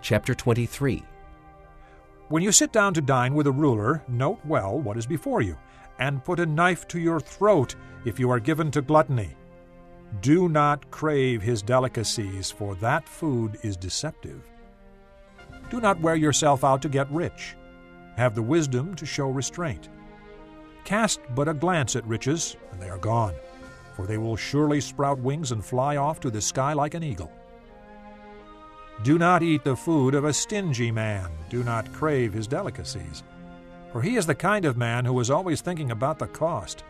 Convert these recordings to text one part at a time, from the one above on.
Chapter 23. When you sit down to dine with a ruler, note well what is before you, and put a knife to your throat if you are given to gluttony. Do not crave his delicacies, for that food is deceptive. Do not wear yourself out to get rich. Have the wisdom to show restraint. Cast but a glance at riches, and they are gone, for they will surely sprout wings and fly off to the sky like an eagle. Do not eat the food of a stingy man. Do not crave his delicacies, for he is the kind of man who is always thinking about the cost.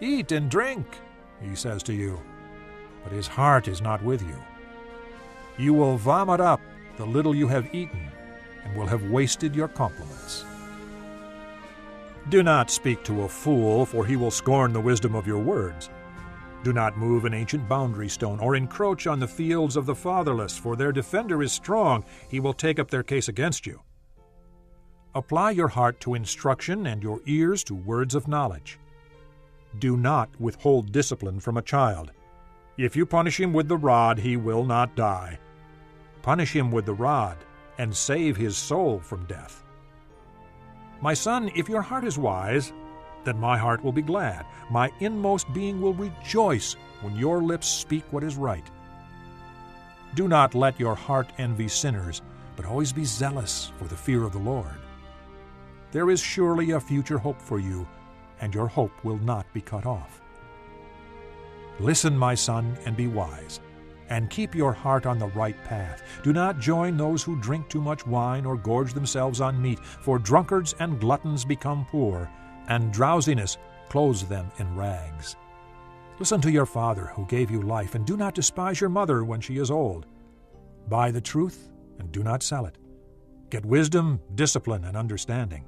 Eat and drink, he says to you, but his heart is not with you. You will vomit up the little you have eaten, and will have wasted your compliments. Do not speak to a fool, for he will scorn the wisdom of your words. Do not move an ancient boundary stone, or encroach on the fields of the fatherless, for their defender is strong. He will take up their case against you. Apply your heart to instruction and your ears to words of knowledge. Do not withhold discipline from a child. If you punish him with the rod, he will not die. Punish him with the rod, and save his soul from death. My son, if your heart is wise, then my heart will be glad. My inmost being will rejoice when your lips speak what is right. Do not let your heart envy sinners, but always be zealous for the fear of the Lord. There is surely a future hope for you, and your hope will not be cut off. Listen, my son, and be wise, and keep your heart on the right path. Do not join those who drink too much wine or gorge themselves on meat, for drunkards and gluttons become poor, and drowsiness clothes them in rags. Listen to your father who gave you life, and do not despise your mother when she is old. Buy the truth, and do not sell it. Get wisdom, discipline, and understanding.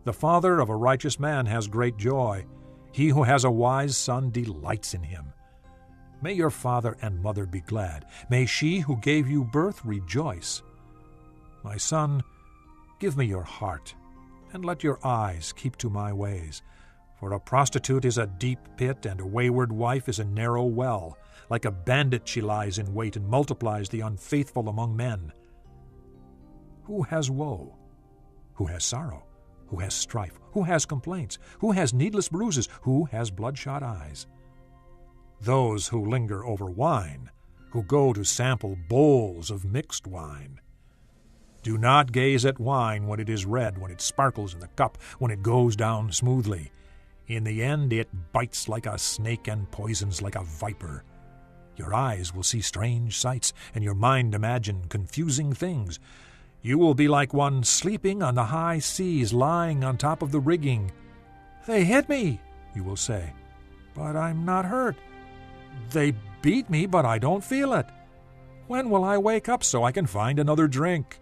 The father of a righteous man has great joy. He who has a wise son delights in him. May your father and mother be glad. May she who gave you birth rejoice. My son, give me your heart, and let your eyes keep to my ways. For a prostitute is a deep pit, and a wayward wife is a narrow well. Like a bandit she lies in wait and multiplies the unfaithful among men. Who has woe? Who has sorrow? Who has strife? Who has complaints? Who has needless bruises? Who has bloodshot eyes? Those who linger over wine, who go to sample bowls of mixed wine. Do not gaze at wine when it is red, when it sparkles in the cup, when it goes down smoothly. In the end it bites like a snake and poisons like a viper. Your eyes will see strange sights, and your mind imagine confusing things. You will be like one sleeping on the high seas, lying on top of the rigging. They hit me, you will say, but I'm not hurt. They beat me, but I don't feel it. When will I wake up so I can find another drink?